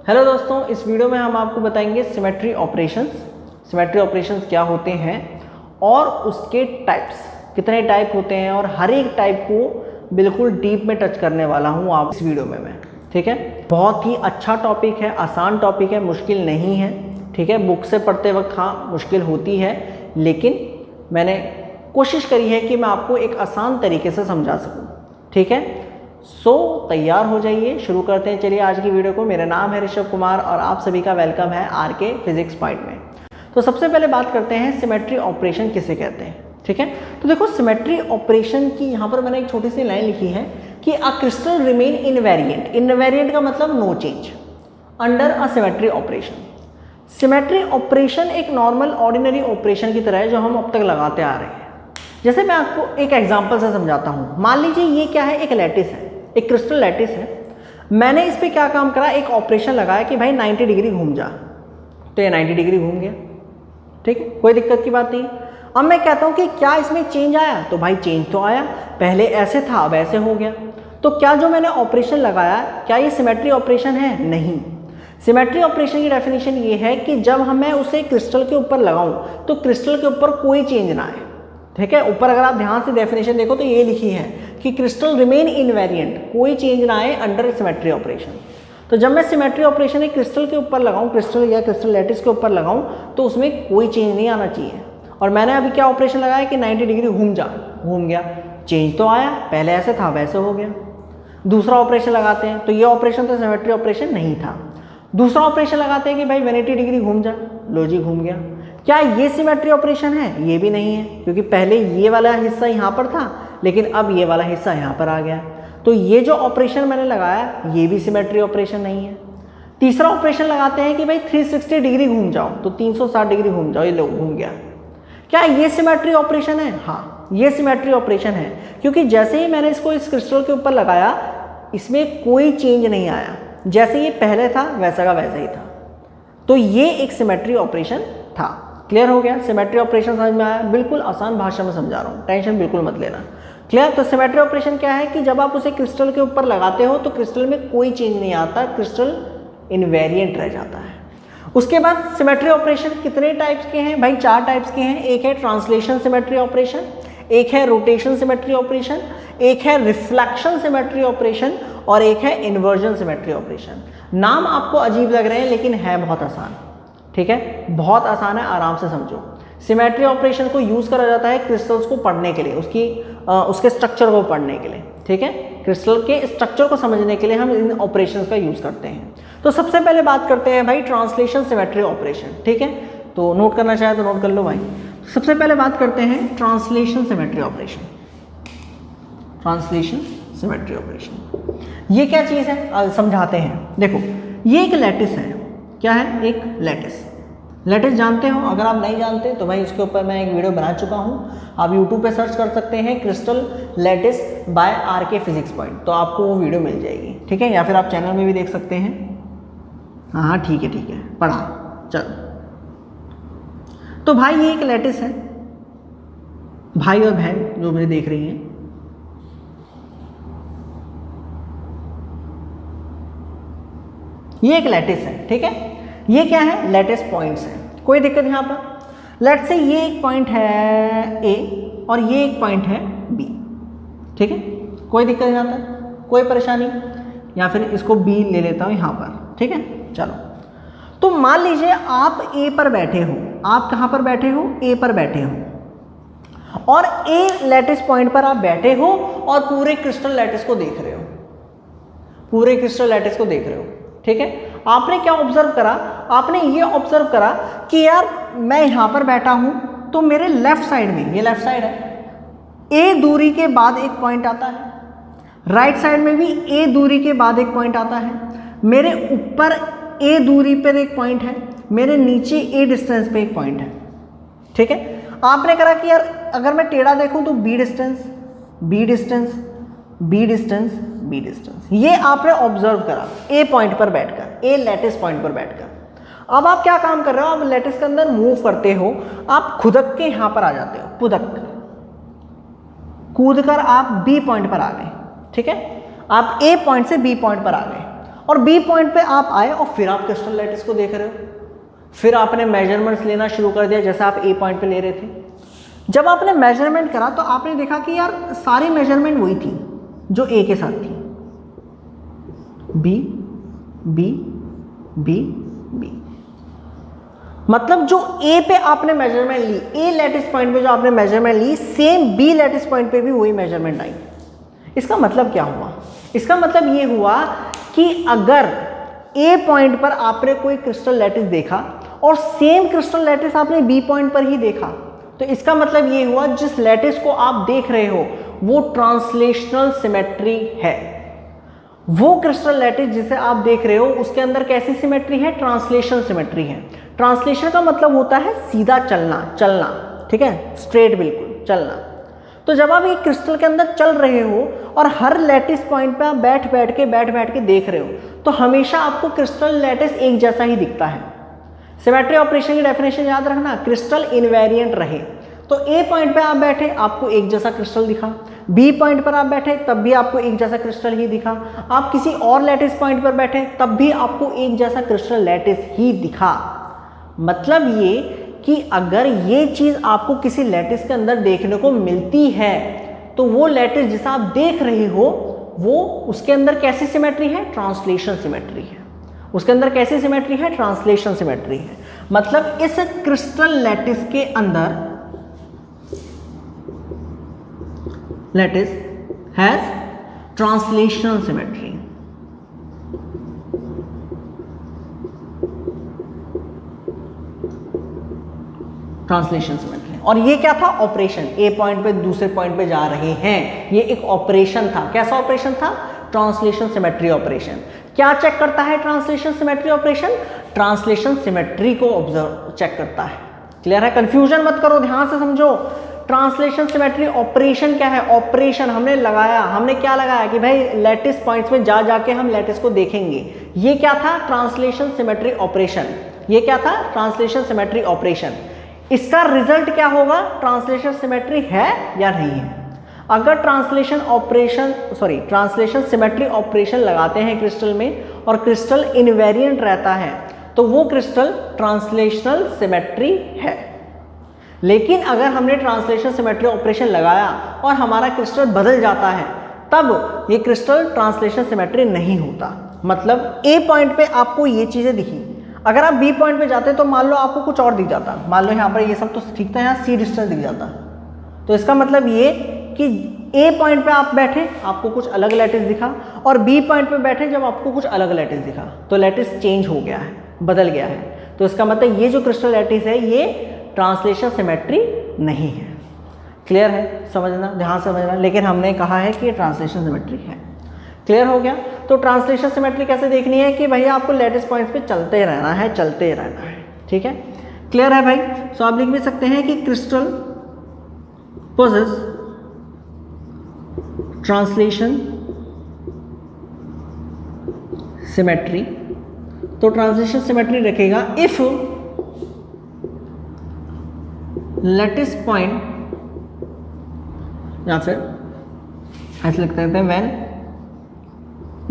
Hello दोस्तों, इस video में हम आपको बताएंगे सिमेट्री ऑपरेशंस। सिमेट्री ऑपरेशंस क्या होते हैं और उसके टाइप्स, कितने टाइप होते हैं, और हर एक टाइप को बिल्कुल डीप में टच करने वाला हूँ आप इस वीडियो में मैं। ठीक है, बहुत ही अच्छा टॉपिक है, आसान टॉपिक है, मुश्किल नहीं है। ठीक है, बुक से पढ़ते वक्त हाँ मुश्किल होती है, लेकिन मैंने कोशिश करी है कि मैं आपको एक आसान तरीके से समझा सकूँ। ठीक है, तैयार हो जाइए, शुरू करते हैं। चलिए आज की वीडियो को। मेरा नाम है ऋषभ कुमार और आप सभी का वेलकम है आरके फिजिक्स पॉइंट में। तो सबसे पहले बात करते हैं सिमेट्री ऑपरेशन किसे कहते हैं। ठीक है, तो देखो सिमेट्री ऑपरेशन की यहाँ पर मैंने एक छोटी सी लाइन लिखी है कि a crystal remain invariant. Invariant का मतलब no change under a symmetry operation. Symmetry operation एक नॉर्मल ऑर्डिनरी ऑपरेशन की तरह है जो हम अब तक लगाते आ रहे हैं। जैसे मैं आपको एक एग्जांपल से समझाता हूँ। मान लीजिए ये क्या है, एक लैटिस है, एक क्रिस्टल लैटिस है। मैंने इस पे क्या काम करा, एक ऑपरेशन लगाया कि भाई 90 डिग्री घूम जा, तो ये 90 डिग्री घूम गया। ठीक है, कोई दिक्कत की बात नहीं। अब मैं कहता हूँ कि क्या इसमें चेंज आया, तो भाई चेंज तो आया, पहले ऐसे था अब ऐसे हो गया। तो क्या जो मैंने ऑपरेशन लगाया, क्या ये सिमेट्री ऑपरेशन है? नहीं। सिमेट्री ऑपरेशन की डेफिनेशन ये है कि जब मैं उसे क्रिस्टल के ऊपर लगाऊं तो क्रिस्टल के ऊपर कोई चेंज ना आए। ठीक है, ऊपर अगर आप ध्यान से डेफिनेशन देखो तो ये लिखी है कि क्रिस्टल रिमेन इनवेरिएंट, कोई चेंज ना आए अंडर सिमेट्री ऑपरेशन। तो जब मैं सिमेट्री ऑपरेशन एक क्रिस्टल के ऊपर लगाऊं, क्रिस्टल या क्रिस्टल लैटिस के ऊपर लगाऊं, तो उसमें कोई चेंज नहीं आना चाहिए। और मैंने अभी क्या ऑपरेशन लगाया कि 90 डिग्री घूम जा, घूम गया, चेंज तो आया, पहले ऐसे था वैसे हो गया। दूसरा ऑपरेशन लगाते हैं तो ये ऑपरेशन तो सिमेट्री ऑपरेशन नहीं था। दूसरा ऑपरेशन लगाते हैं कि भाई 180 डिग्री घूम जा, लो जी घूम गया। क्या ये सिमेट्री ऑपरेशन है? ये भी नहीं है, क्योंकि पहले ये वाला हिस्सा यहाँ पर था लेकिन अब ये वाला हिस्सा यहाँ पर आ गया। तो ये जो ऑपरेशन मैंने लगाया ये भी सिमेट्री ऑपरेशन नहीं है। तीसरा ऑपरेशन लगाते हैं कि भाई 360 डिग्री घूम जाओ, तो 360 डिग्री घूम जाओ, ये लो घूम गया। क्या ये सिमेट्री ऑपरेशन है? हाँ, ये सिमेट्री ऑपरेशन है, क्योंकि जैसे ही मैंने इसको इस क्रिस्टल के ऊपर लगाया इसमें कोई चेंज नहीं आया, जैसे ये पहले था वैसा का वैसा ही था। तो ये एक सिमेट्री ऑपरेशन था। क्लियर हो गया? सिमेट्री ऑपरेशन समझ में आया? बिल्कुल आसान भाषा में समझा रहा हूँ, टेंशन बिल्कुल मत लेना। क्लियर? तो सिमेट्री ऑपरेशन क्या है कि जब आप उसे क्रिस्टल के ऊपर लगाते हो तो क्रिस्टल में कोई चेंज नहीं आता, क्रिस्टल इनवेरिएंट रह जाता है। उसके बाद सिमेट्री ऑपरेशन कितने टाइप्स के हैं? भाई 4 टाइप्स के हैं। एक है ट्रांसलेशन सिमेट्री ऑपरेशन, एक है रोटेशन सिमेट्री ऑपरेशन, एक है रिफ्लेक्शन सिमेट्री ऑपरेशन और एक है इन्वर्जन सिमेट्री ऑपरेशन। नाम आपको अजीब लग रहे हैं लेकिन है बहुत आसान। ठीक है, बहुत आसान है, आराम से समझो। सिमेट्री ऑपरेशन को यूज करा जाता है क्रिस्टल्स को पढ़ने के लिए, उसके स्ट्रक्चर को पढ़ने के लिए। ठीक है, क्रिस्टल के स्ट्रक्चर को समझने के लिए हम इन ऑपरेशंस का यूज करते हैं। तो सबसे पहले बात करते हैं भाई ट्रांसलेशन सिमेट्री ऑपरेशन। ठीक है, तो नोट करना चाहे तो नोट कर लो भाई। सबसे पहले बात करते हैं translation symmetry operation. Translation symmetry operation ये क्या चीज़ है समझाते हैं। देखो ये एक लैटिस है। क्या है? एक लैटिस। लैटिस जानते हो? अगर आप नहीं जानते तो भाई उसके ऊपर मैं एक वीडियो बना चुका हूँ, आप यूट्यूब पे सर्च कर सकते हैं crystal lattice bye R K physics point, तो आपको वो वीडियो मिल जाएगी। ठीक है, या फिर आप चैनल में भी देख सकते हैं। हाँ ठीक है, ठीक है, पढ़ा। चलो, तो भाई ये एक लैटिस है। भाई और बहन जो मुझे देख रही हैं, ये एक लैटिस है। ठीक है, ये क्या है? लैटिस पॉइंट्स है। कोई दिक्कत यहाँ पर? लेट्स से ये एक पॉइंट है ए और ये एक पॉइंट है बी। ठीक है, कोई दिक्कत यहाँ पर? कोई परेशानी? या फिर इसको बी ले लेता हूँ यहाँ पर। ठीक है, चलो। तो मान लीजिए आप ए पर बैठे हो। आप कहाँ पर बैठे हो? ए पर बैठे हो, और ए लैटिस पॉइंट पर आप बैठे हो और पूरे क्रिस्टल लैटिस को देख रहे हो। पूरे क्रिस्टल लैटिस को देख रहे हो। ठीक है, आपने क्या ऑब्जर्व करा? आपने ये ऑब्जर्व करा कि यार मैं यहां पर बैठा हूं तो मेरे लेफ्ट साइड में, ये लेफ्ट साइड है, ए दूरी के बाद एक पॉइंट आता है। राइट साइड में भी ए दूरी के बाद एक पॉइंट आता है। मेरे ऊपर ए दूरी पर एक पॉइंट है, मेरे नीचे ए डिस्टेंस पे एक पॉइंट है। ठीक है, आपने करा कि यार अगर मैं टेढ़ा देखूं तो B distance, B distance, B distance, B distance, ये आपने ऑब्जर्व करा ए पॉइंट पर बैठकर, ए लैटिस पॉइंट पर बैठकर। अब आप क्या काम कर रहे हो? आप लैटिस के अंदर मूव करते हो, आप खुदक के यहां पर आ जाते हो, कूद कर आप बी पॉइंट पर आ गए। ठीक है, आप ए पॉइंट से बी पॉइंट पर आ गए और बी पॉइंट पे आप आए और फिर आप क्रिस्टल लैटिस को देख रहे हो, फिर आपने मेजरमेंट्स लेना शुरू कर दिया जैसे आप ए पॉइंट पे ले रहे थे। जब आपने मेजरमेंट करा तो आपने देखा कि यार सारी मेजरमेंट वही थी जो ए के साथ थी, बी बी बी बी। मतलब जो ए पे आपने मेजरमेंट ली, ए लैटिस पॉइंट पे जो आपने मेजरमेंट ली, सेम बी लैटिस पॉइंट पे भी वही मेजरमेंट आई। इसका मतलब क्या हुआ? इसका मतलब ये हुआ कि अगर ए पॉइंट पर आपने कोई क्रिस्टल लैटिस देखा और सेम क्रिस्टल लैटिस आपने बी पॉइंट पर ही देखा, तो इसका मतलब ये हुआ जिस लैटिस को आप देख रहे हो वो ट्रांसलेशनल सिमेट्री है। वो क्रिस्टल लैटिस जिसे आप देख रहे हो उसके अंदर कैसी सिमेट्री है? ट्रांसलेशन सिमेट्री है। ट्रांसलेशन का मतलब होता है सीधा चलना, चलना, ठीक है, स्ट्रेट बिल्कुल चलना। तो जब आप एक क्रिस्टल के अंदर चल रहे हो और हर लैटिस पॉइंट पे आप बैठ बैठ के देख रहे हो, तो हमेशा आपको क्रिस्टल लैटिस एक जैसा ही दिखता है। सिमेट्री ऑपरेशन की डेफिनेशन याद रखना, क्रिस्टल इनवेरिएंट रहे तो ए पॉइंट पे आप बैठे आपको एक जैसा क्रिस्टल दिखा, बी पॉइंट पर आप बैठे तब भी आपको एक जैसा क्रिस्टल ही दिखा, आप किसी और लैटिस पॉइंट पर बैठे तब भी आपको एक जैसा क्रिस्टल लैटिस ही दिखा। मतलब ये कि अगर ये चीज़ आपको किसी लैटिस के अंदर देखने को मिलती है तो वो लैटिस जिसे आप देख रहे हो वो उसके अंदर कैसी सिमेट्री है? ट्रांसलेशन सिमेट्री है। उसके अंदर कैसी सिमेट्री है? ट्रांसलेशन सिमेट्री है। मतलब इस क्रिस्टल लैटिस के अंदर lattice has translational symmetry. Translation symmetry. और ये क्या था? ऑपरेशन। ए पॉइंट पे दूसरे पॉइंट पे जा रहे हैं, ये एक ऑपरेशन था। कैसा ऑपरेशन था? Translation symmetry operation. क्या चेक करता है translation symmetry operation? Translation symmetry को ऑब्जर्व चेक करता है। क्लियर है? कंफ्यूजन मत करो, ध्यान से समझो। ट्रांसलेशन सिमेट्री ऑपरेशन क्या है? ऑपरेशन हमने लगाया, हमने क्या लगाया कि भाई लैटिस पॉइंट्स में जा जाके हम लैटिस को देखेंगे। ये क्या था? Translation symmetry operation. ये क्या था? Translation symmetry operation. इसका रिजल्ट क्या होगा? ट्रांसलेशन सिमेट्री है या नहीं है। अगर ट्रांसलेशन सिमेट्री ऑपरेशन लगाते हैं क्रिस्टल में और क्रिस्टल इनवेरिएंट रहता है तो वो क्रिस्टल ट्रांसलेशनल सिमेट्री है। लेकिन अगर हमने ट्रांसलेशन सिमेट्री ऑपरेशन लगाया और हमारा क्रिस्टल बदल जाता है तब ये क्रिस्टल ट्रांसलेशन सिमेट्री नहीं होता। मतलब ए पॉइंट पे आपको ये चीजें दिखी, अगर आप बी पॉइंट पे जाते तो मान लो आपको कुछ और दिख जाता। मान लो यहाँ पर ये सब तो ठीक था, यहाँ सी डिस्टेंस दिख जाता। तो इसका मतलब ये कि ए पॉइंट पे आप बैठे आपको कुछ अलग लैटिस दिखा और बी पॉइंट पे बैठे जब आपको कुछ अलग लैटिस दिखा तो लैटिस चेंज हो गया है, बदल गया है। तो इसका मतलब ये जो क्रिस्टल लैटिस है ये ट्रांसलेशन सिमेट्री नहीं है। क्लियर है? समझना, ध्यान से समझना। लेकिन हमने कहा है कि ये ट्रांसलेशन सिमेट्री है। क्लियर हो गया? तो ट्रांसलेशन सिमेट्री कैसे देखनी है कि भैया आपको लैटिस पॉइंट्स पे चलते रहना है, चलते रहना है। ठीक है? क्लियर है भाई? सो आप लिख भी सकते हैं कि क्रिस्टल पोजेस ट्रांसलेशन सिमेट्री। तो ट्रांसलेशन सिमेट्री रखेगा इफ लैटिस पॉइंट, या फिर ऐसे लिख सकते हैं when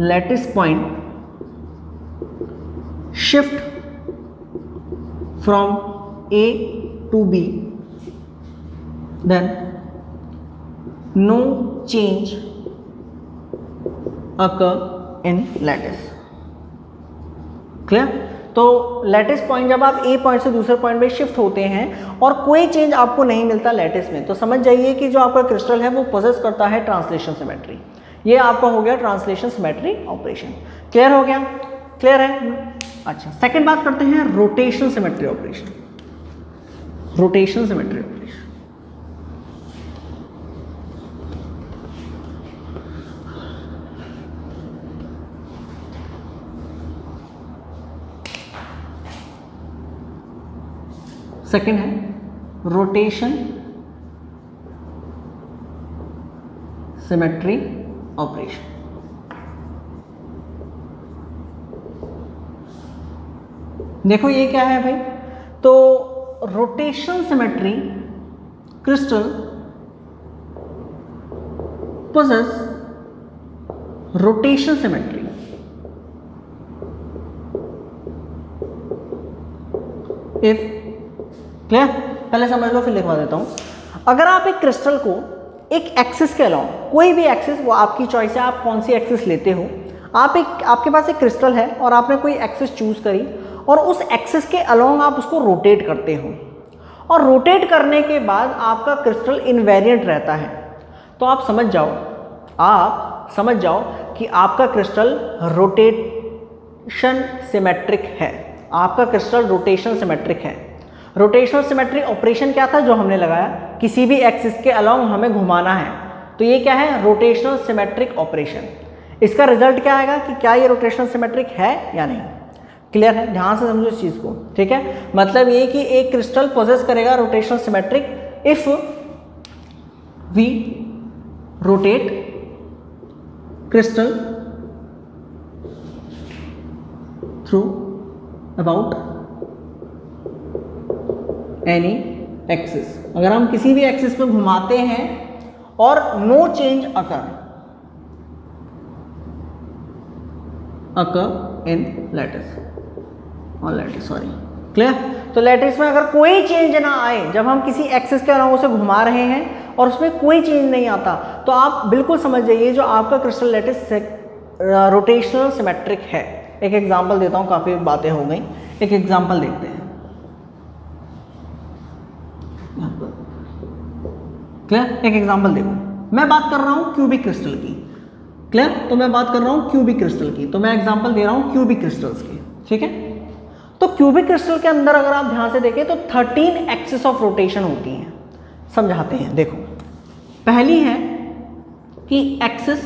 lattice point shift from A to B then no change occur in lattice. Clear? तो लैटिस पॉइंट जब आप ए पॉइंट से दूसरे पॉइंट पे शिफ्ट होते हैं और कोई चेंज आपको नहीं मिलता लैटिस में, तो समझ जाइए कि जो आपका क्रिस्टल है वो पोजेस करता है ट्रांसलेशन सिमेट्री। ये आपका हो गया ट्रांसलेशन सिमेट्री ऑपरेशन। क्लियर हो गया? क्लियर है? अच्छा, सेकंड बात करते हैं rotation symmetry operation. Rotation symmetry operation second है रोटेशन सिमेट्री ऑपरेशन। देखो ये क्या है भाई? तो rotation symmetry crystal possess rotation symmetry if clear, पहले समझ लो फिर लिखवा देता हूँ। अगर आप एक क्रिस्टल को एक एक्सिस के अलावा, कोई भी एक्सिस, वो आपकी चॉइस है, आप कौन सी एक्सिस लेते हो, आपके पास एक क्रिस्टल है और आपने कोई एक्सिस चूज करी और उस एक्सिस के अलोंग आप उसको रोटेट करते हो और रोटेट करने के बाद आपका क्रिस्टल इनवेरिएंट रहता है, तो आप समझ जाओ कि आपका क्रिस्टल रोटेशन सिमेट्रिक है। आपका क्रिस्टल रोटेशन सिमेट्रिक है। रोटेशनल सिमेट्री ऑपरेशन क्या था जो हमने लगाया, किसी भी एक्सिस के अलोंग हमें घुमाना है, तो ये क्या है, रोटेशनल सिमेट्रिक ऑपरेशन। इसका रिजल्ट क्या आएगा कि क्या ये रोटेशनल सिमेट्रिक है या नहीं। क्लियर है, ध्यान से समझो इस चीज को, ठीक है। मतलब ये कि एक क्रिस्टल पोजेस करेगा rotational symmetric if we rotate crystal through about any axis. अगर हम किसी भी एक्सिस पे घुमाते हैं और no change occur in lattice और लैटिस, सॉरी, क्लियर। तो लैटिस में अगर कोई चेंज ना आए, जब हम किसी एक्सिस के अलावा उसे घुमा रहे हैं और उसमें कोई चेंज नहीं आता, तो आप बिल्कुल समझ जाइए जो आपका क्रिस्टल लैटिस रोटेशनल सिमेट्रिक है। एक एग्जांपल देता हूं, काफी बातें हो गई, एक एग्जांपल देखते हैं। क्लियर, एक एग्जांपल देखो, मैं बात कर रहा हूं क्यूबिक क्रिस्टल की। क्लियर, तो मैं बात कर रहा हूं क्यूबिक क्रिस्टल की, तो मैं एग्जांपल दे रहा हूं क्यूबिक क्रिस्टल्स की, ठीक है। तो क्यूबिक क्रिस्टल के अंदर अगर आप ध्यान से देखें तो 13 एक्सिस ऑफ रोटेशन होती हैं। समझाते हैं, देखो। पहली है कि axis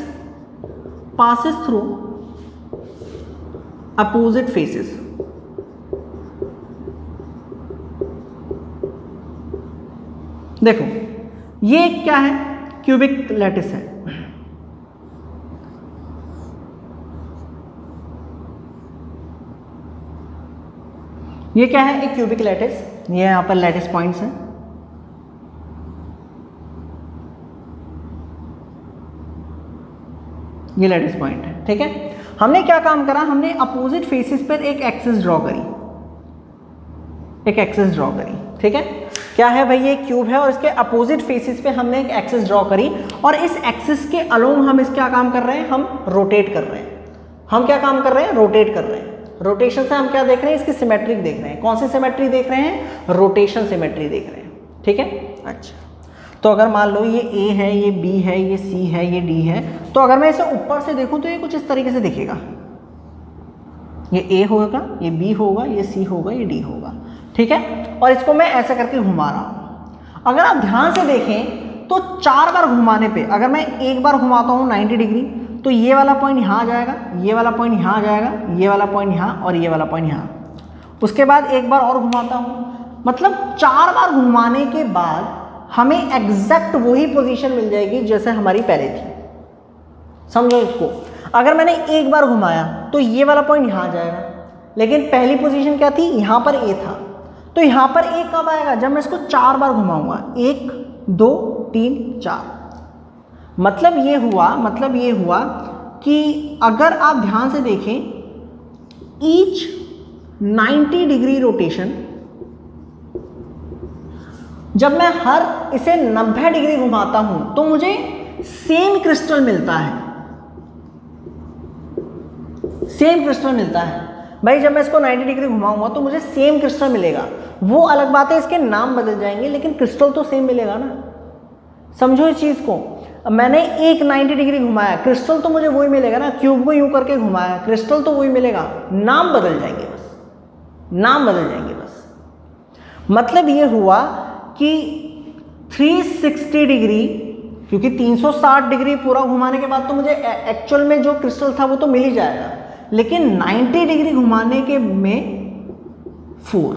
passes through opposite faces. देखो ये क्या है, क्यूबिक लैटिस है। ये क्या है, एक क्यूबिक लैटिस। ये यहां पर लैटिस पॉइंट्स हैं। ये लैटिस पॉइंट है, ठीक है। हमने क्या काम करा, हमने अपोजिट फेसेस पर एक एक्सिस ड्रॉ करी, ठीक है। क्या है भाई, ये क्यूब है और इसके अपोजिट फेसेस पे हमने एक एक्सिस ड्रॉ करी और इस एक्सिस के अलोंग हम क्या काम कर रहे हैं, हम रोटेट कर रहे हैं। हम क्या काम कर रहे हैं, रोटेट कर रहे हैं। रोटेशन से हम क्या देख रहे हैं, इसकी सिमेट्रिक देख रहे हैं। कौन सी सिमेट्री देख रहे हैं, रोटेशन सिमेट्री देख रहे हैं, ठीक है। अच्छा, तो अगर मान लो ये ए है, ये बी है, ये सी है, ये डी है, तो अगर मैं इसे ऊपर से देखूं तो ये कुछ इस तरीके से दिखेगा। ये ए होगा, ये बी होगा, ये सी होगा, ये डी होगा, ठीक है। और इसको मैं ऐसा करके घुमा रहा हूं। अगर आप ध्यान से देखें तो 4 बार घुमाने पे, अगर मैं एक बार घुमाता हूं 90 डिग्री, तो ये वाला पॉइंट यहाँ आ जाएगा, ये वाला पॉइंट यहाँ आ जाएगा, ये वाला पॉइंट यहाँ और ये वाला पॉइंट यहाँ। उसके बाद एक बार और घुमाता हूँ, मतलब 4 बार घुमाने के बाद हमें एग्जैक्ट वही पोजीशन मिल जाएगी जैसे हमारी पहले थी। समझो इसको, अगर मैंने एक बार घुमाया तो ये वाला पॉइंट यहाँ आ जाएगा, लेकिन पहली पोजीशन क्या थी, यहाँ पर ए था, तो यहाँ पर ए कब आएगा, जब मैं इसको 4 बार घुमाऊंगा, 1 2 3 4। मतलब ये हुआ कि अगर आप ध्यान से देखें, ईच 90 डिग्री रोटेशन, जब मैं हर इसे 90 डिग्री घुमाता हूं तो मुझे सेम क्रिस्टल मिलता है। भाई जब मैं इसको 90 डिग्री घुमाऊंगा तो मुझे सेम क्रिस्टल मिलेगा। वो अलग बात है, इसके नाम बदल जाएंगे, लेकिन क्रिस्टल तो सेम मिलेगा ना। समझो इस चीज को, मैंने एक 90 डिग्री घुमाया, क्रिस्टल तो मुझे वही मिलेगा ना। क्यूब को यूं करके घुमाया, क्रिस्टल तो वही मिलेगा, नाम बदल जाएंगे बस। मतलब ये हुआ कि 360 डिग्री, क्योंकि 360 डिग्री पूरा घुमाने के बाद तो मुझे एक्चुअल में जो क्रिस्टल था वो तो मिल ही जाएगा, लेकिन 90 डिग्री घुमाने के में 4,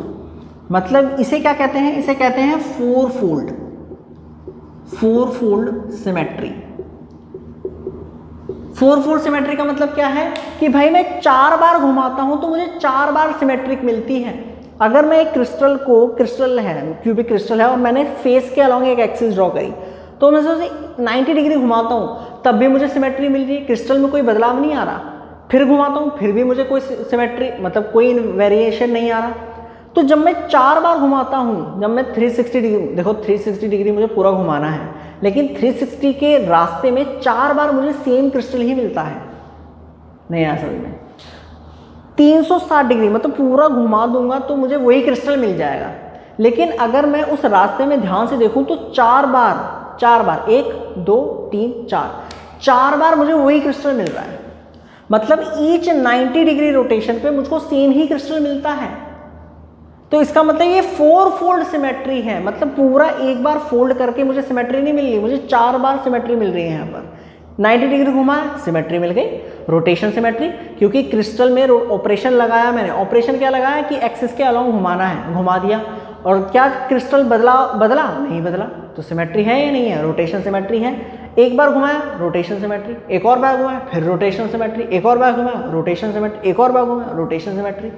मतलब इसे क्या कहते हैं, इसे कहते हैं 4 फोल्ड सिमेट्री। 4 फोल्ड सिमेट्री का मतलब क्या है कि भाई मैं 4 बार घुमाता हूं तो मुझे 4 बार सिमेट्रिक मिलती है। अगर मैं एक क्रिस्टल है, क्यूबिक क्रिस्टल है, और मैंने फेस के अलोंग एक एक्सिस ड्रॉ करी, तो मैं उसे 90 डिग्री घुमाता हूं तब भी मुझे सिमेट्री मिल रही है, क्रिस्टल में कोई बदलाव नहीं आ रहा। फिर घुमाता हूं फिर भी मुझे कोई सिमेट्री, मतलब कोई वेरिएशन नहीं आ रहा। तो जब मैं 4 बार घुमाता हूँ, जब मैं 360 डिग्री, देखो 360 डिग्री मुझे पूरा घुमाना है, लेकिन 360 के रास्ते में 4 बार मुझे सेम क्रिस्टल ही मिलता है, नहीं आया समझ में। 360 डिग्री मतलब पूरा घुमा दूंगा तो मुझे वही क्रिस्टल मिल जाएगा, लेकिन अगर मैं उस रास्ते में ध्यान से देखूं तो 4 बार 1 2 3 4 बार मुझे वही क्रिस्टल मिल रहा है। मतलब ईच 90 डिग्री रोटेशन पे मुझको सेम ही क्रिस्टल मिलता है। तो इसका मतलब ये 4 फोल्ड सिमेट्री है, मतलब पूरा एक बार फोल्ड करके मुझे सिमेट्री नहीं मिल रही, मुझे 4 बार सिमेट्री मिल रही है। यहाँ पर 90 डिग्री घुमा, सिमेट्री मिल गई, रोटेशन सिमेट्री, क्योंकि क्रिस्टल में ऑपरेशन लगाया मैंने। ऑपरेशन क्या लगाया कि एक्सिस के अलोंग घुमाना है, घुमा दिया, और क्या क्रिस्टल बदला नहीं बदला, तो सिमेट्री है या नहीं है, रोटेशन सिमेट्री है। एक बार घुमाया, रोटेशन सिमेट्री, एक और बार घुमाया, फिर रोटेशन सिमेट्री, एक और बार घुमाया, रोटेशन सिमेट्री, एक और बार घुमाया, रोटेशन सिमेट्री।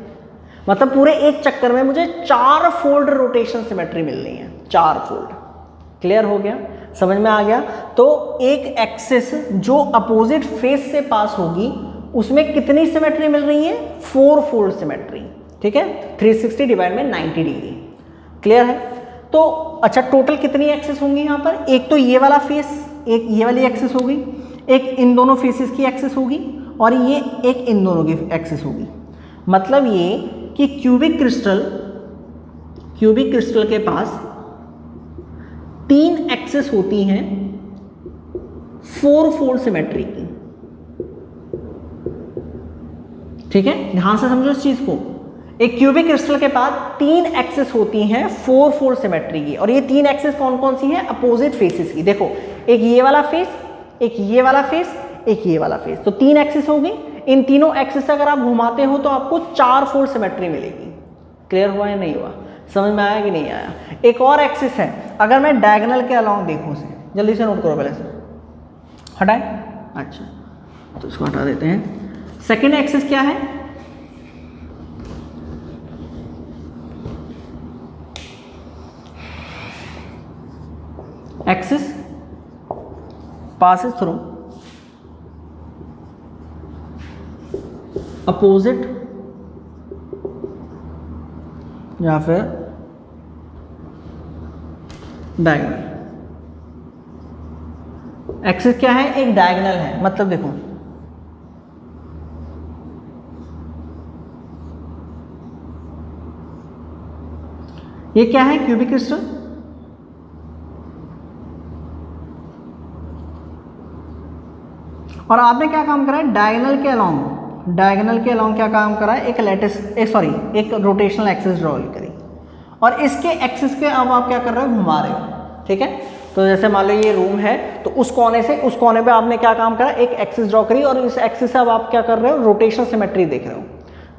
मतलब पूरे एक चक्कर में मुझे 4 फोल्ड रोटेशन सिमेट्री मिल रही है, 4 फोल्ड। क्लियर हो गया, समझ में आ गया। तो एक एक्सिस जो अपोजिट फेस से पास होगी उसमें कितनी सिमेट्री मिल रही है, 4 फोल्ड सिमेट्री। ठीक है, 360 डिवाइड में 90 डिग्री। क्लियर है। तो अच्छा, टोटल कितनी एक्सिस होंगी यहाँ पर, एक तो ये वाला फेस, एक ये वाली एक्सिस होगी, एक इन दोनों फेसेस की एक्सिस होगी, और ये एक इन दोनों की एक्सिस होगी। मतलब ये कि क्यूबिक क्रिस्टल के पास 3 एक्सिस होती हैं 4 फोल्ड सिमेट्री की। ठीक है, ध्यान से समझो इस चीज को। एक क्यूबिक क्रिस्टल के पास 3 एक्सिस होती हैं 4 फोल्ड सिमेट्री की, और ये 3 एक्सिस कौन कौन सी हैं, अपोजिट फेसेस की। देखो, एक ये वाला फेस, एक ये वाला फेस, एक ये वाला फेस, तो 3 एक्सिस होगी। इन तीनों एक्सिस से अगर आप घुमाते हो तो आपको 4 फोल्ड सिमेट्री मिलेगी। क्लियर हुआ या नहीं हुआ, समझ में आया कि नहीं आया। एक और एक्सिस है, अगर मैं डायगोनल के अलोंग देखूं से, जल्दी से नोट करो, पहले से हटाए, अच्छा तो इसको हटा देते हैं। सेकेंड एक्सिस क्या है, एक्सिस passes through अपोजिट या फिर डायगोनल। एक्सिस क्या है, एक डायगोनल है। मतलब देखो, ये क्या है, क्यूबिक क्रिस्टल, और आपने क्या काम करा है, डायगोनल के अलोंग क्या काम करा है, एक एक रोटेशनल एक्सिस ड्रॉ करी, और इसके एक्सिस के अब आप क्या कर रहे हो, घुमा रहे हो। ठीक है, तो जैसे मान लो ये रूम है, तो उस कोने से उस कोने पे आपने क्या काम करा, एक एक्सिस ड्रॉ करी, और इस एक्सिस से अब आप क्या कर रहे हो, रोटेशन सिमेट्री देख रहे हो।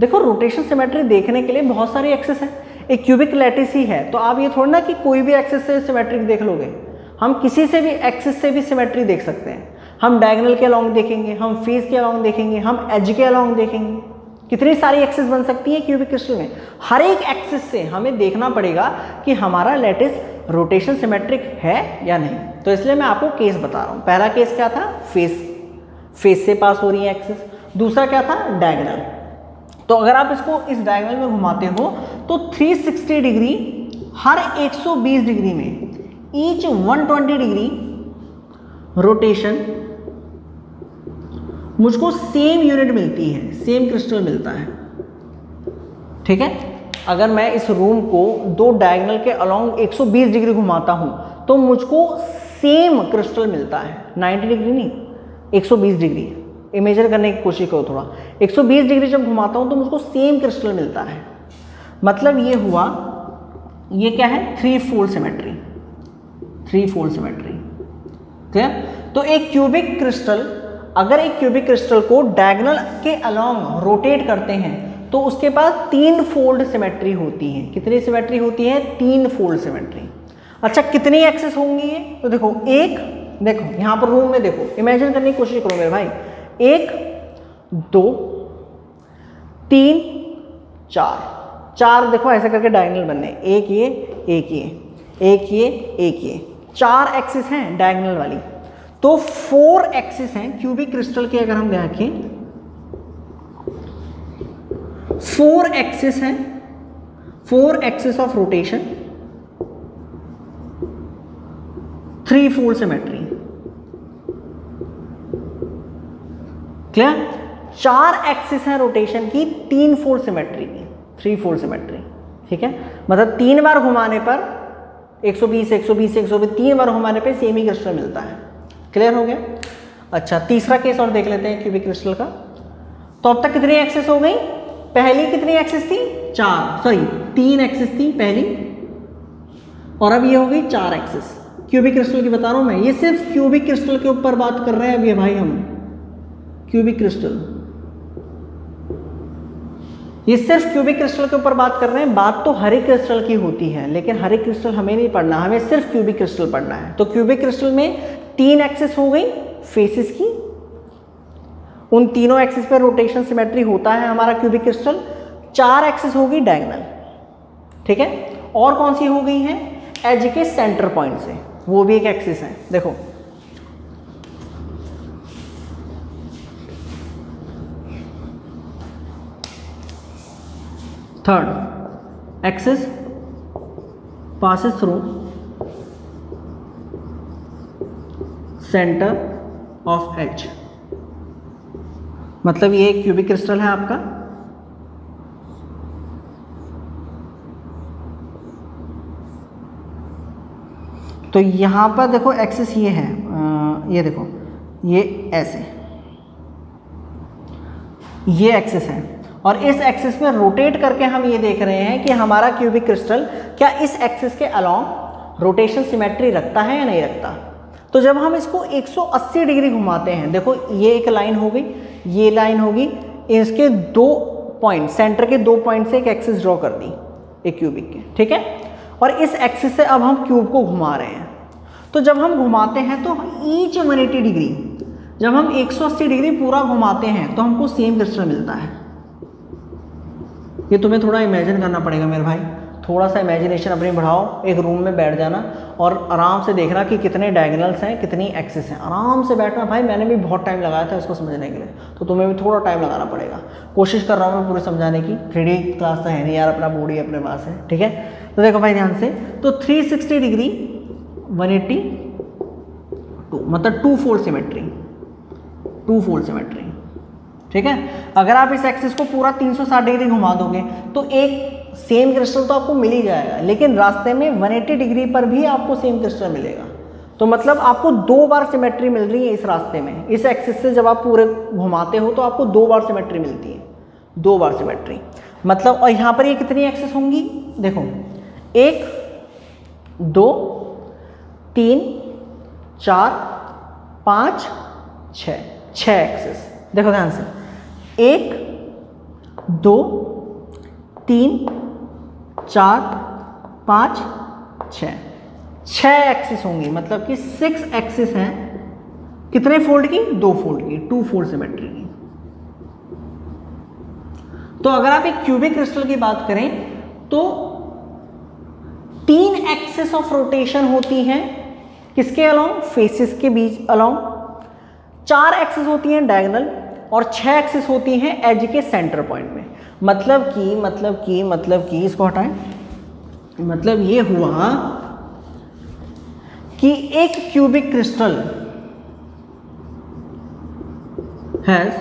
देखो, रोटेशन सिमेट्री देखने के लिए बहुत सारी एक्सिस है, एक क्यूबिक लैटिस ही है, तो आप ये थोड़ा ना कि कोई भी एक्सिस से सिमेट्रिक देख लोगे। हम किसी से भी एक्सिस से भी सिमेट्री देख सकते हैं। हम डायगोनल के अलोंग देखेंगे, हम फेस के अलोंग देखेंगे, हम एज के अलोंग देखेंगे। कितनी सारी एक्सिस बन सकती है क्यूबिक क्रिस्टल में। हर एक एक्सिस से हमें देखना पड़ेगा कि हमारा लैटिस रोटेशन सिमेट्रिक है या नहीं। तो इसलिए मैं आपको केस बता रहा हूँ। पहला केस क्या था, फेस से पास हो रही है एक्सिस। दूसरा क्या था, डायगोनल। तो अगर आप इसको इस डायगोनल में घुमाते हो तो 360 डिग्री हर 120 डिग्री में ईच 120 डिग्री रोटेशन मुझको सेम यूनिट मिलती है, सेम क्रिस्टल मिलता है। ठीक है, अगर मैं इस रूम को 2 डायगोनल के अलोंग 120 डिग्री घुमाता हूं तो मुझको सेम क्रिस्टल मिलता है, 90 डिग्री नहीं, 120 डिग्री। इमेजिन करने की कोशिश करो थोड़ा। 120 डिग्री जब घुमाता हूं तो मुझको सेम क्रिस्टल मिलता है। मतलब ये हुआ, ये क्या है, 3 फोल्ड सिमेट्री। ठीक है, तो एक क्यूबिक क्रिस्टल, अगर एक क्यूबिक क्रिस्टल को डायगोनल के अलोंग रोटेट करते हैं तो उसके पास 3 फोल्ड सिमेट्री होती है। कितनी सिमेट्री होती है, 3 फोल्ड सिमेट्री। अच्छा, कितनी एक्सिस होंगी ये, तो देखो यहाँ पर रूम में देखो, इमेजिन करने की कोशिश करो मेरे भाई। 1 2 3 4 देखो ऐसे करके डायगोनल बनने, एक ये 4 एक्सिस हैं डायगोनल वाली। तो 4 एक्सिस हैं क्यूबिक क्रिस्टल के। अगर हम देखें 4 एक्सिस हैं, 4 axis of rotation, 3 fold symmetry. Clear? 4 axis है रोटेशन की, 3 फोल्ड सिमेट्री की, 3 फोल्ड सिमेट्री। ठीक है, मतलब 3 बार घुमाने पर 120 120 120 3 बार घुमाने पे सेम ही क्रिस्टल मिलता है। क्लियर हो गया? अच्छा, तीसरा केस और देख लेते हैं क्यूबिक क्रिस्टल का। तो अब तक कितनी एक्सिस हो गई? पहली कितनी एक्सिस थी? 3 एक्सिस थी पहली, और अब ये हो गई 4 एक्सिस। क्यूबिक क्रिस्टल की बता रहा हूं मैं, ये सिर्फ क्यूबिक क्रिस्टल के ऊपर बात कर रहे हैं अभी भाई हम। क्यूबिक क्रिस्टल, ये सिर्फ क्यूबिक क्रिस्टल के ऊपर बात कर रहे हैं। बात तो हर एक क्रिस्टल की होती है, लेकिन हर एक क्रिस्टल हमें नहीं पढ़ना, हमें सिर्फ क्यूबिक क्रिस्टल पढ़ना है। तो क्यूबिक क्रिस्टल में 3 एक्सिस हो गई फेसिस की, उन तीनों एक्सिस पे रोटेशन सिमेट्री होता है हमारा क्यूबिक क्रिस्टल। 4 एक्सिस होगी डायगोनल। ठीक है, और कौन सी हो गई है? एज के सेंटर पॉइंट से, वो भी एक एक्सिस है। देखो third axis passes through centre of edge, मतलब ये एक क्यूबिक क्रिस्टल है आपका। तो यहां पर देखो एक्सिस ये है, ये देखो ये ऐसे, ये एक्सिस है, और इस एक्सिस में रोटेट करके हम ये देख रहे हैं कि हमारा क्यूबिक क्रिस्टल क्या इस एक्सिस के अलोंग रोटेशन सिमेट्री रखता है या नहीं रखता। तो जब हम इसको 180 डिग्री घुमाते हैं, देखो ये एक लाइन हो गई, ये लाइन होगी, इसके 2 पॉइंट, सेंटर के 2 पॉइंट से एक एक्सिस ड्रॉ कर दी एक क्यूबिक के। ठीक है, और इस एक्सिस से अब हम क्यूब को घुमा रहे हैं। तो जब हम घुमाते हैं तो ईच 180 डिग्री, जब हम 180 डिग्री पूरा घुमाते हैं तो हमको सेम क्रिस्टल मिलता है। ये तुम्हें थोड़ा इमेजिन करना पड़ेगा मेरे भाई, थोड़ा सा इमेजिनेशन अपनी बढ़ाओ, एक रूम में बैठ जाना और आराम से देखना कि कितने डायगोनल्स हैं, कितनी एक्सिस हैं। आराम से बैठना भाई, मैंने भी बहुत टाइम लगाया था इसको समझने के लिए, तो तुम्हें भी थोड़ा टाइम लगाना पड़ेगा। कोशिश कर रहा हूँ मैं पूरी समझाने की, 3D क्लास तो है नहीं यार, अपना बॉडी अपने पास है। ठीक है, तो देखो भाई ध्यान से, तो 360 डिग्री 182, मतलब 2 फोल्ड सिमेट्री, 2 फोल्ड सिमेट्री। ठीक है, अगर आप इस एक्सिस को पूरा 360 डिग्री घुमा दोगे तो एक सेम क्रिस्टल तो आपको मिल ही जाएगा, लेकिन रास्ते में 180 डिग्री पर भी आपको सेम क्रिस्टल मिलेगा। तो मतलब आपको 2 बार सिमेट्री मिल रही है इस रास्ते में। इस एक्सिस से जब आप पूरे घुमाते हो तो आपको 2 बार सिमेट्री मिलती है, 2 बार सिमेट्री मतलब। और यहाँ पर ये कितनी एक्सिस होंगी? देखो 1 2 3 4 5 6 एक्सिस। देखो ध्यान से, 1 2 3 4 5 6 एक्सिस होंगी, मतलब कि 6 एक्सिस हैं। कितने फोल्ड की? 2 फोल्ड की, 2 फोल्ड सिमेट्री की। तो अगर आप एक क्यूबिक क्रिस्टल की बात करें तो 3 एक्सिस ऑफ रोटेशन होती हैं, किसके अलोंग? फेसिस के बीच अलोंग। 4 एक्सिस होती हैं डायगोनल, और 6 एक्सिस होती हैं एज के सेंटर पॉइंट में। मतलब कि इसको हटाएं, मतलब ये हुआ कि एक क्यूबिक क्रिस्टल हैज,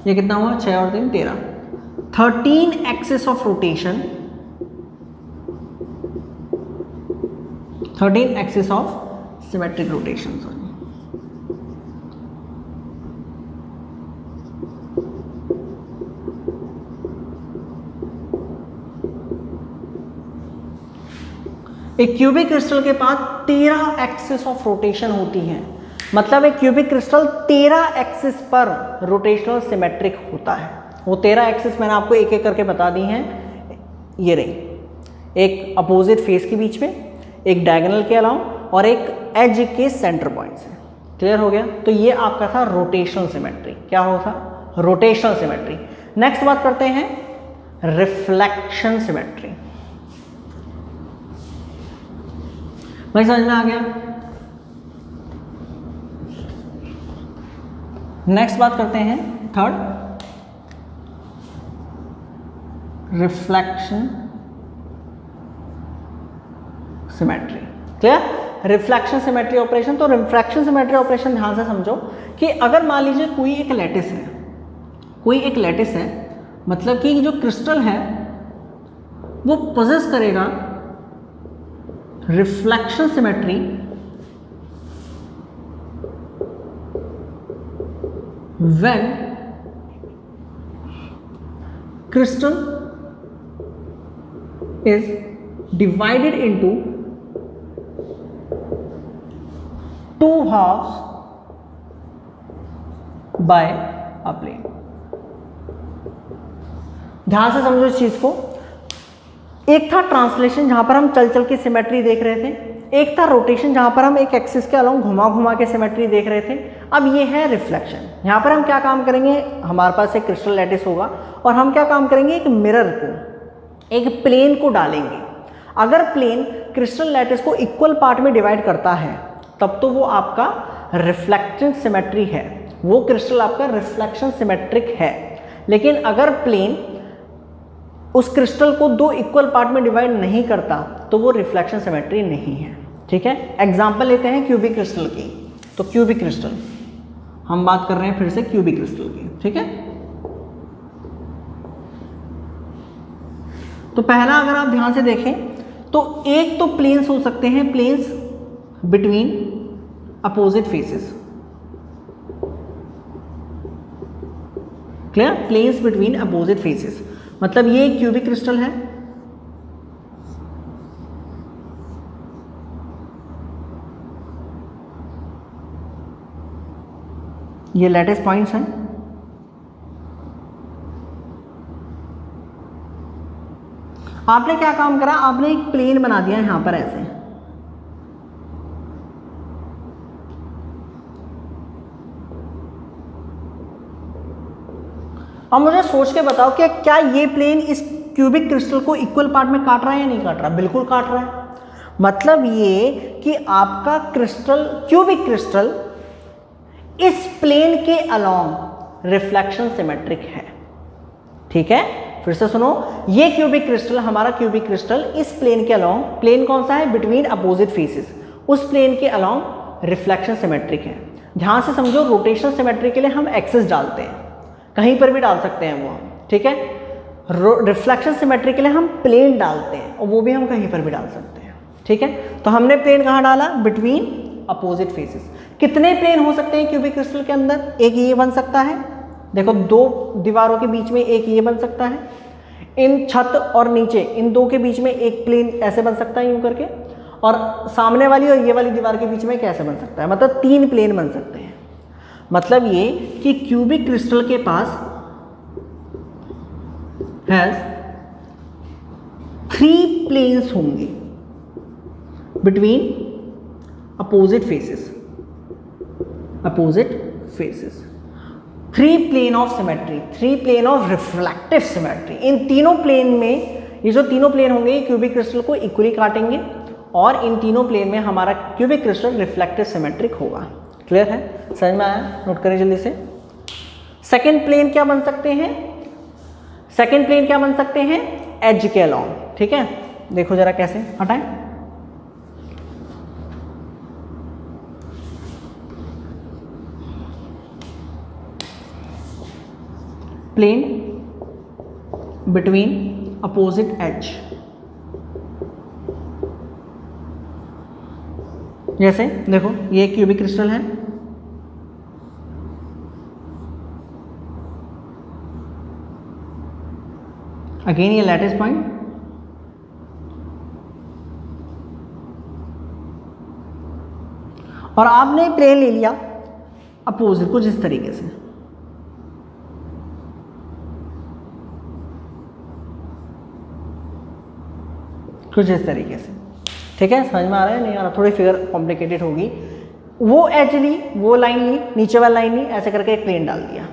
ये कितना हुआ? 6 और 3 13, 13 axis of rotation, 13 axis of symmetric rotation. एक क्यूबिक क्रिस्टल के पास 13 एक्सिस ऑफ रोटेशन होती हैं, मतलब एक क्यूबिक क्रिस्टल 13 एक्सिस पर रोटेशनल सिमेट्रिक होता है। वो 13 एक्सिस मैंने आपको एक एक करके बता दी हैं। ये रही, एक अपोजिट फेस के बीच में, एक डायगोनल के अलाउंग, और एक एज के सेंटर पॉइंट से। क्लियर हो गया? तो ये आपका था रोटेशनल सिमेट्री। क्या होता? Rotational symmetry. नेक्स्ट बात करते हैं रिफ्लेक्शन सिमेट्री। भाई समझ में आ गया? नेक्स्ट बात करते हैं third, reflection symmetry. Clear? Reflection symmetry operation. तो रिफ्रैक्शन सिमेट्री ऑपरेशन ध्यान से समझो कि अगर मान लीजिए कोई एक लैटिस है, कोई एक लैटिस है, मतलब कि जो क्रिस्टल है वो पोजेस करेगा reflection symmetry when crystal is divided into two halves by a plane। ध्यान से समझो इस चीज को। एक था ट्रांसलेशन जहां पर हम चल चल के सिमेट्री देख रहे थे, एक था रोटेशन जहां पर हम एक एक्सिस के अलोंग घुमा घुमा के सिमेट्री देख रहे थे। अब ये है रिफ्लेक्शन। यहाँ पर हम क्या काम करेंगे, हमारे पास एक क्रिस्टल लैटिस होगा और हम क्या काम करेंगे, एक मिरर को, एक प्लेन को डालेंगे। अगर प्लेन क्रिस्टल लैटिस को इक्वल पार्ट में डिवाइड करता है तब तो वो आपका रिफ्लेक्शन सिमेट्री है, वो क्रिस्टल आपका रिफ्लेक्शन सिमेट्रिक है। लेकिन अगर प्लेन उस क्रिस्टल को दो इक्वल पार्ट में डिवाइड नहीं करता तो वो रिफ्लेक्शन सिमेट्री नहीं है। ठीक है, एग्जांपल लेते हैं क्यूबिक क्रिस्टल की। तो क्यूबिक क्रिस्टल, हम बात कर रहे हैं फिर से क्यूबिक क्रिस्टल की। ठीक है, तो पहला अगर आप ध्यान से देखें तो एक तो प्लेन्स हो सकते हैं, planes between opposite faces. Clear? Planes between opposite faces, मतलब ये क्यूबिक क्रिस्टल है, ये लैटिस पॉइंट्स हैं, आपने क्या काम करा, आपने एक प्लेन बना दिया यहां पर ऐसे। अब मुझे सोच के बताओ कि क्या ये प्लेन इस क्यूबिक क्रिस्टल को इक्वल पार्ट में काट रहा है या नहीं काट रहा? बिल्कुल काट रहा है। मतलब ये कि आपका क्रिस्टल, क्यूबिक क्रिस्टल इस प्लेन के अलोंग रिफ्लेक्शन सिमेट्रिक है। ठीक है, फिर से सुनो, ये क्यूबिक क्रिस्टल, हमारा क्यूबिक क्रिस्टल इस प्लेन के अलोंग, प्लेन कौन सा है, बिटवीन अपोजिट फेसेस, उस प्लेन के अलोंग रिफ्लेक्शन सिमेट्रिक है। ध्यान से समझो, रोटेशनल सिमेट्री के लिए हम एक्सिस डालते हैं, कहीं पर भी डाल सकते हैं वो हम। ठीक है, रिफ्लेक्शन सिमेट्री के लिए हम प्लेन डालते हैं और वो भी हम कहीं पर भी डाल सकते हैं। ठीक है, तो हमने प्लेन कहाँ डाला, बिटवीन अपोजिट फेसेस। कितने प्लेन हो सकते हैं क्यूबिक क्रिस्टल के अंदर? एक ये बन सकता है, देखो दो दीवारों के बीच में एक ये बन सकता है, इन छत और नीचे इन दो के बीच में एक प्लेन ऐसे बन सकता है यूं करके, और सामने वाली और ये वाली दीवार के बीच में कैसे बन सकता है, मतलब 3 प्लेन बन सकते हैं। मतलब ये कि क्यूबिक क्रिस्टल के पास हैज 3 प्लेन्स होंगे between opposite faces, opposite faces. 3 plane of symmetry, 3 plane of reflective symmetry. इन तीनों प्लेन में, ये जो तीनों प्लेन होंगे ये क्यूबिक क्रिस्टल को इक्वली काटेंगे और इन तीनों प्लेन में हमारा क्यूबिक क्रिस्टल रिफ्लेक्टिव सिमेट्रिक होगा। क्लियर है? समझ में आया? नोट करें जल्दी से। सेकेंड प्लेन क्या बन सकते हैं? सेकेंड प्लेन क्या बन सकते हैं? एज के अलोंग। ठीक है, देखो जरा कैसे हटाएं। प्लेन बिटवीन अपोजिट एज, जैसे देखो ये क्यूबिक क्रिस्टल है, अगेन ये लैटिस पॉइंट, और आपने प्लेन ले लिया अपोजिट कुछ इस तरीके से, कुछ इस तरीके से। ठीक है, समझ में आ रहा है? नहीं आ रहा? थोड़ी फिगर कॉम्प्लिकेटेड होगी। वो एज ली, वो लाइन ली, नीचे वाली लाइन ली, ऐसे करके एक प्लेन डाल दिया।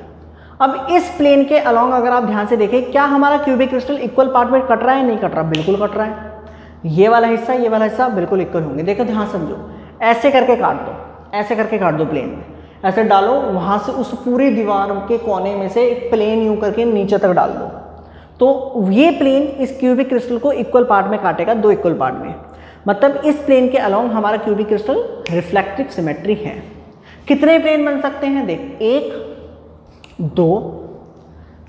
अब इस प्लेन के अलोंग अगर आप ध्यान से देखें, क्या हमारा क्यूबिक क्रिस्टल इक्वल पार्ट में कट रहा है? नहीं कट रहा, बिल्कुल कट रहा है। ये वाला हिस्सा, ये वाला हिस्सा बिल्कुल इक्वल होंगे। देखो ध्यान समझो, ऐसे करके काट दो, ऐसे करके काट दो प्लेन में, ऐसे डालो, वहां से उस पूरी दीवार के कोने में से एक प्लेन यूं करके नीचे तक डाल दो, तो ये प्लेन इस क्यूबिक क्रिस्टल को इक्वल पार्ट में काटेगा, 2 इक्वल पार्ट में। मतलब इस प्लेन के अलोंग हमारा क्यूबिक क्रिस्टल रिफ्लेक्टिव सिमेट्री है। कितने प्लेन बन सकते हैं देख, 1 2,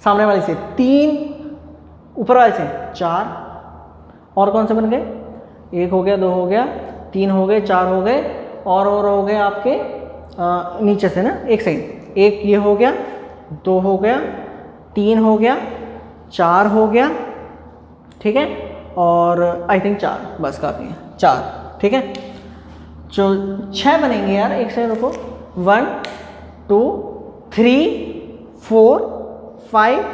सामने वाले से 3, ऊपर वाले से 4, और कौन से बन गए, 1 हो गया, 2 हो गया, 3 हो गए, 4 हो गए, और हो गए आपके नीचे से ना एक साइड, 1 ये हो गया, 2 हो गया, 3 हो गया, 4 हो गया, ठीक है, और आई थिंक 4 बस काफ़ी है, 4, ठीक है। जो 6 बनेंगे यार, एक सेकंड रुको, 1 2 3 4 5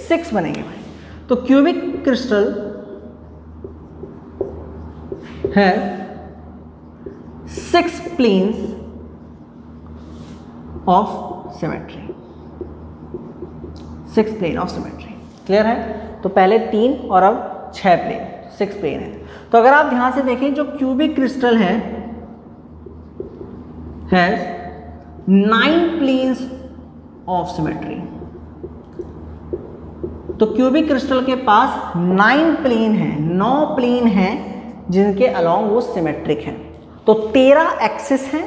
6 बनेंगे भाई। तो क्यूबिक क्रिस्टल है 6 planes of symmetry, 6 plane of symmetry. Clear है? तो पहले 3 और अब 6 प्लेन, 6 प्लेन है। तो अगर आप ध्यान से देखें, जो क्यूबिक क्रिस्टल है हैज 9 प्लेन्स ऑफ सिमेट्री। तो क्यूबिक क्रिस्टल के पास 9 प्लेन है, 9 प्लेन हैं जिनके अलोंग वो सिमेट्रिक है। तो 13 एक्सिस है,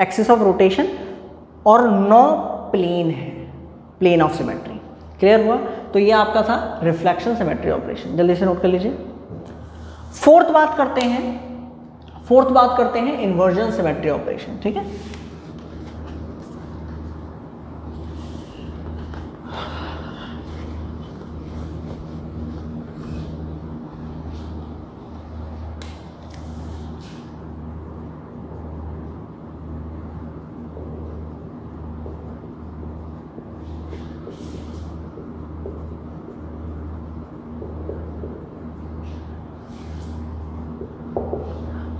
एक्सिस ऑफ रोटेशन, और 9 प्लेन है, प्लेन ऑफ सिमेट्री। क्लियर हुआ? तो ये आपका था रिफ्लेक्शन सिमेट्री ऑपरेशन। जल्दी से नोट कर लीजिए। फोर्थ बात करते हैं इन्वर्जन सिमेट्री ऑपरेशन। ठीक है,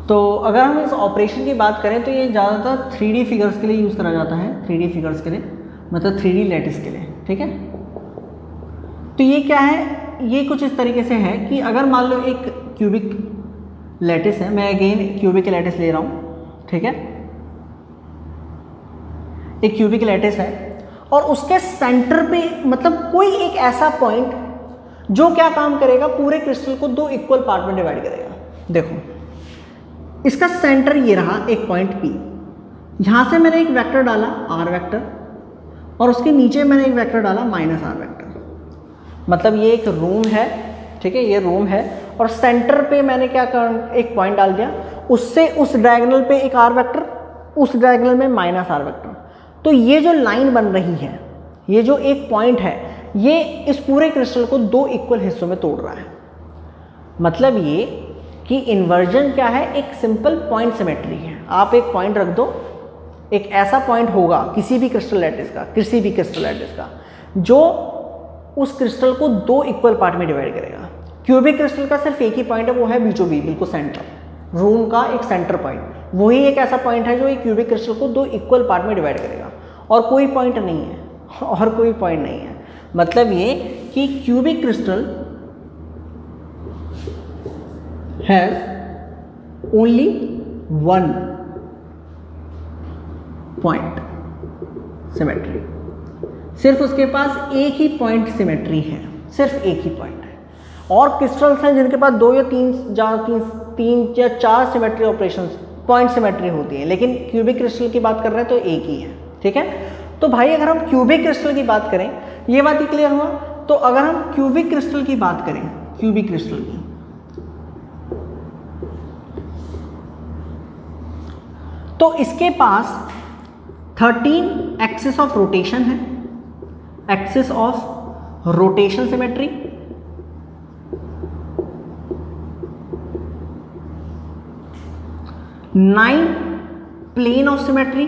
तो अगर हम इस ऑपरेशन की बात करें तो ये ज़्यादातर 3D फिगर्स के लिए यूज़ करा जाता है, 3D फिगर्स के लिए, मतलब 3D लैटिस के लिए। ठीक है, तो ये क्या है, ये कुछ इस तरीके से है कि अगर मान लो एक क्यूबिक लैटिस है, मैं अगेन क्यूबिक लैटिस ले रहा हूँ। ठीक है, एक क्यूबिक लैटिस है और उसके सेंटर पे मतलब कोई एक ऐसा पॉइंट जो क्या काम करेगा, पूरे क्रिस्टल को 2 इक्वल पार्ट में डिवाइड करेगा। देखो, इसका सेंटर ये रहा, एक पॉइंट P। यहां से मैंने एक वेक्टर डाला R वेक्टर, और उसके नीचे मैंने एक वेक्टर डाला -R वेक्टर। मतलब ये एक रूम है, ठीक है, ये रूम है, और सेंटर पे मैंने क्या कर, एक पॉइंट डाल दिया, उससे उस डायगोनल पे एक R वेक्टर, उस डायगोनल में -R वेक्टर। तो ये जो लाइन बन रही है, ये जो एक पॉइंट है, ये इस पूरे क्रिस्टल को 2 इक्वल हिस्सों में तोड़ रहा है। मतलब ये कि इन्वर्जन क्या है, एक सिंपल पॉइंट सिमेट्री है। आप एक पॉइंट रख दो, एक ऐसा पॉइंट होगा किसी भी क्रिस्टल लैटिस का, जो उस क्रिस्टल को 2 इक्वल पार्ट में डिवाइड करेगा। क्यूबिक क्रिस्टल का सिर्फ एक ही पॉइंट है, वो है बीचों बीच, बिल्कुल सेंटर, रूम का एक सेंटर पॉइंट। वही एक ऐसा पॉइंट है जो एक क्यूबिक क्रिस्टल को 2 इक्वल पार्ट में डिवाइड करेगा, और कोई पॉइंट नहीं है, मतलब ये कि cubic crystal has only 1 point symmetry। सिर्फ उसके पास एक ही पॉइंट सिमेट्री है, सिर्फ एक ही पॉइंट है। और क्रिस्टल्स हैं जिनके पास 2 या 3 या 4 सिमेट्री ऑपरेशंस, पॉइंट सिमेट्री होती है, लेकिन क्यूबिक क्रिस्टल की बात कर रहे हैं तो एक ही है। ठीक है, तो भाई अगर हम क्यूबिक क्रिस्टल की बात करें, ये बात ही क्लियर हुआ। तो अगर हम क्यूबिक क्रिस्टल की बात करें, क्यूबिक क्रिस्टल की, तो इसके पास 13 एक्सिस ऑफ रोटेशन है, axis of rotation symmetry, nine plane of symmetry,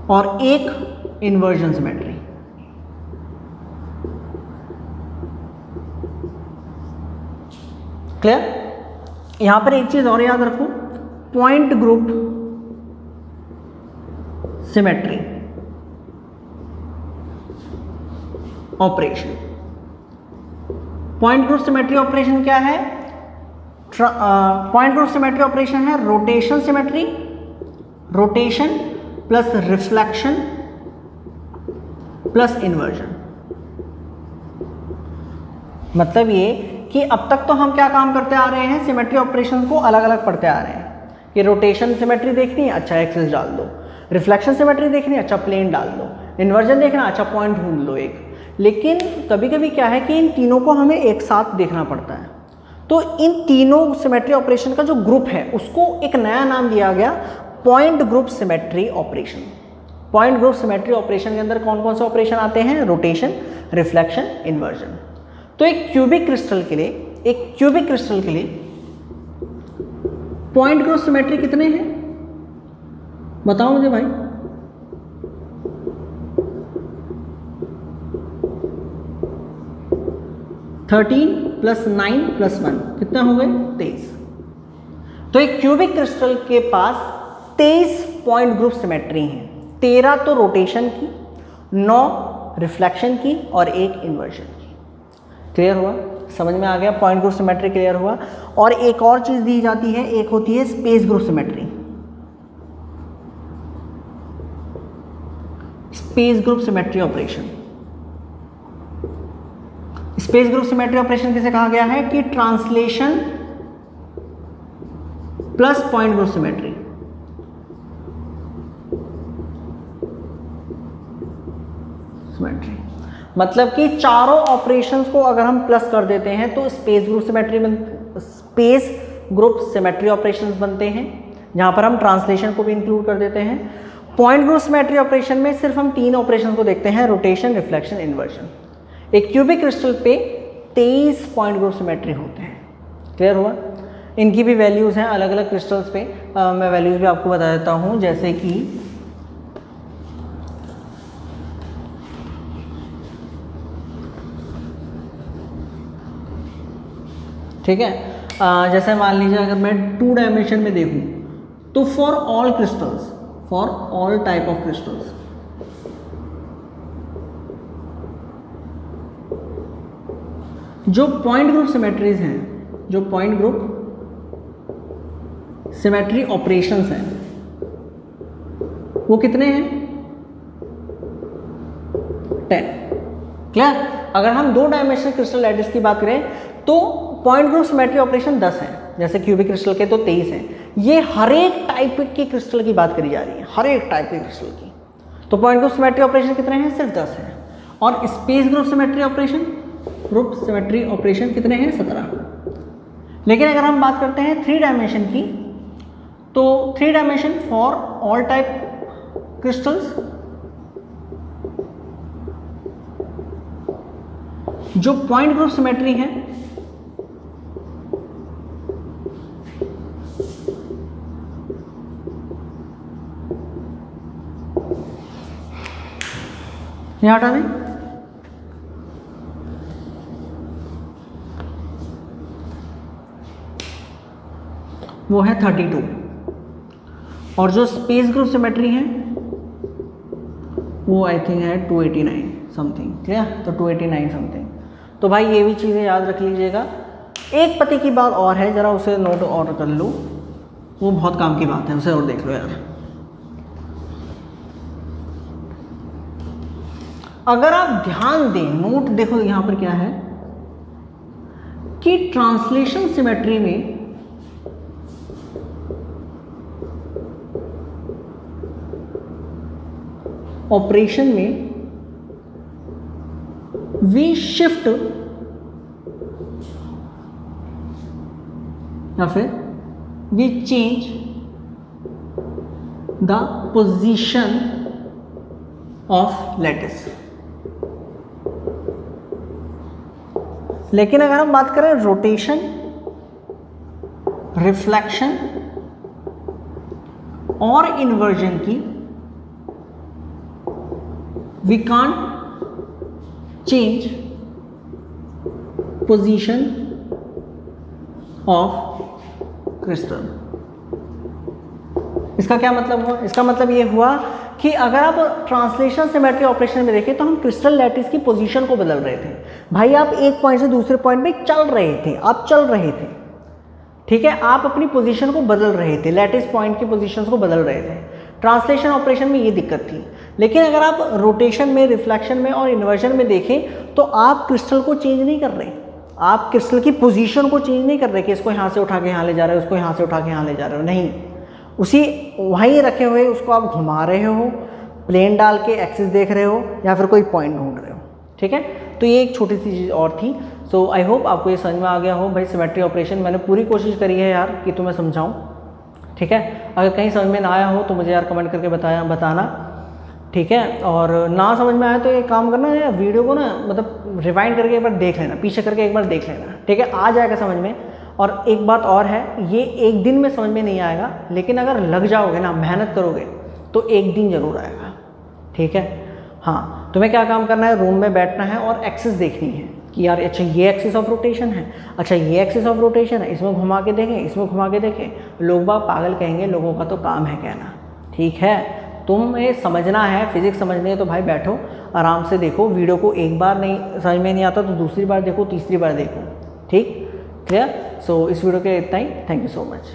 और एक इन्वर्जन सिमेट्री। क्लियर? यहां पर एक चीज और याद रखो, point group symmetry operation. Point group symmetry operation क्या है? पॉइंट ग्रुप सिमेट्री ऑपरेशन है rotation symmetry, rotation plus reflection plus inversion. मतलब ये कि अब तक तो हम क्या काम करते आ रहे हैं, सिमेट्री ऑपरेशंस को अलग अलग पढ़ते आ रहे हैं कि रोटेशन सिमेट्री देखनी है, अच्छा एक्सिस डाल दो, रिफ्लेक्शन सिमेट्री देखनी है, अच्छा प्लेन डाल दो, इन्वर्जन देखना, अच्छा पॉइंट ढूंढ लो एक। लेकिन कभी कभी क्या है कि इन तीनों को हमें एक साथ देखना पड़ता है, तो इन तीनों सिमेट्री ऑपरेशन का जो ग्रुप है उसको एक नया नाम दिया गया point group symmetry operation. Point group symmetry operation के अंदर कौन कौन से ऑपरेशन आते हैं, रोटेशन, रिफ्लेक्शन, इन्वर्जन। तो एक क्यूबिक क्रिस्टल के लिए पॉइंट ग्रुप सिमेट्री कितने हैं बताओ मुझे भाई। थर्टीन प्लस 9 प्लस 1 कितना हो गए, 23। तो एक क्यूबिक क्रिस्टल के पास 23 पॉइंट ग्रुप सिमेट्री हैं, 13 तो रोटेशन की, 9 रिफ्लेक्शन की और 1 इन्वर्जन की। क्लियर हुआ, समझ में आ गया, पॉइंट ग्रुप सिमेट्री क्लियर हुआ। और एक और चीज दी जाती है, एक होती है space group symmetry. Space group symmetry operation, space group symmetry operation किसे कहा गया है कि translation plus point group symmetry. मतलब कि चारों ऑपरेशंस को अगर हम प्लस कर देते हैं तो स्पेस ग्रुप सिमेट्री ऑपरेशंस बनते हैं, जहां पर हम ट्रांसलेशन को भी इंक्लूड कर देते हैं। पॉइंट ग्रुप सिमेट्री ऑपरेशन में सिर्फ हम 3 ऑपरेशन को देखते हैं, रोटेशन, रिफ्लेक्शन, इन्वर्जन। एक क्यूबिक क्रिस्टल पे 23 पॉइंट ग्रुप सिमेट्री होते हैं। क्लियर हुआ, इनकी भी वैल्यूज हैं अलग अलग क्रिस्टल्स पे, मैं वैल्यूज भी आपको बता देता हूं, जैसे कि ठीक है, जैसे मान लीजिए अगर मैं 2 डायमेंशन में देखूं तो for all crystals, for all type of crystals, जो पॉइंट ग्रुप सिमेट्रीज हैं, जो पॉइंट ग्रुप सिमेट्री ऑपरेशंस हैं, वो कितने हैं, 10। क्लियर, अगर हम 2 डायमेंशनल क्रिस्टल लैटिस की बात करें तो पॉइंट ग्रुप सिमेट्री ऑपरेशन 10 हैं, जैसे क्यूबिक क्रिस्टल के तो 23 हैं। ये हर एक टाइप के क्रिस्टल की बात करी जा रही है, हर एक टाइप के क्रिस्टल की। तो पॉइंट ग्रुप सिमेट्री ऑपरेशन कितने हैं, सिर्फ 10 हैं। और स्पेस ग्रुप सिमेट्री ऑपरेशन कितने हैं, 17। लेकिन अगर हम बात करते हैं 3 डायमेंशन की, तो 3 dimension for all type crystals, जो पॉइंट ग्रुप सिमेट्री है यहां हटा दें, वो है 32। और जो स्पेस ग्रुप सिमेट्री है वो आई थिंक है 289 समथिंग। क्लियर, तो 289 समथिंग। तो भाई ये भी चीज़ें याद रख लीजिएगा। एक पते की बात और है, ज़रा उसे नोट और कर लो, वो बहुत काम की बात है, उसे और देख लो यार। अगर आप ध्यान दें, नोट देखो यहां पर क्या है कि ट्रांसलेशन सिमेट्री में ऑपरेशन में वी शिफ्ट या फिर we change the position of lattice. लेकिन अगर हम बात करें रोटेशन, रिफ्लेक्शन और इन्वर्जन की, we can't change position of crystal. इसका क्या मतलब हुआ, इसका मतलब ये हुआ कि अगर आप ट्रांसलेशन सिमेट्री ऑपरेशन में देखें तो हम क्रिस्टल लैटिस की पोजीशन को बदल रहे थे। भाई आप एक पॉइंट से दूसरे पॉइंट पे चल रहे थे, आप चल रहे थे, ठीक है, आप अपनी पोजीशन को बदल रहे थे, लैटिस पॉइंट की पोजीशंस को बदल रहे थे। ट्रांसलेशन ऑपरेशन में ये दिक्कत थी। लेकिन अगर आप रोटेशन में, रिफ्लेक्शन में और इन्वर्जन में देखें तो आप क्रिस्टल को चेंज नहीं कर रहे, आप क्रिस्टल की पोजीशन को चेंज नहीं कर रहे कि इसको यहाँ से उठा के यहाँ ले जा रहे हो, उसको यहाँ से उठा के यहाँ ले जा रहे हो, नहीं, उसी वहीं रखे हुए उसको आप घुमा रहे हो, प्लेन डाल के एक्सिस देख रहे हो या फिर कोई पॉइंट ढूंढ रहे हो, ठीक है। तो ये एक छोटी सी चीज़ और थी। सो आई होप आपको ये समझ में आ गया हो भाई सिमेट्री ऑपरेशन। मैंने पूरी कोशिश करी है यार कि तुम्हें समझाऊँ, ठीक है। अगर कहीं समझ में ना आया हो तो मुझे यार कमेंट करके बताना, ठीक है। और ना समझ में आया तो एक काम करना यार, वीडियो को ना मतलब रिवाइंड करके एक बार देख लेना, पीछे करके एक बार देख लेना, ठीक है, आ जाएगा समझ में। और एक बात और है, ये एक दिन में समझ में नहीं आएगा, लेकिन अगर लग जाओगे ना, मेहनत करोगे तो एक दिन ज़रूर आएगा, ठीक है। हाँ, तुम्हें क्या काम करना है, रूम में बैठना है और एक्सिस देखनी है कि यार अच्छा ये एक्सिस ऑफ रोटेशन है, अच्छा ये एक्सिस ऑफ रोटेशन है, इसमें घुमा के देखें, इसमें घुमा के देखें। लोग बाग पागल कहेंगे, लोगों का तो काम है कहना, ठीक है। तुम्हें समझना है, फिजिक्स समझनी है तो भाई बैठो आराम से देखो वीडियो को। एक बार नहीं समझ में नहीं आता तो दूसरी बार देखो, तीसरी बार देखो, ठीक, क्लियर। सो इस वीडियो के लिए इतना ही, थैंक यू सो मच।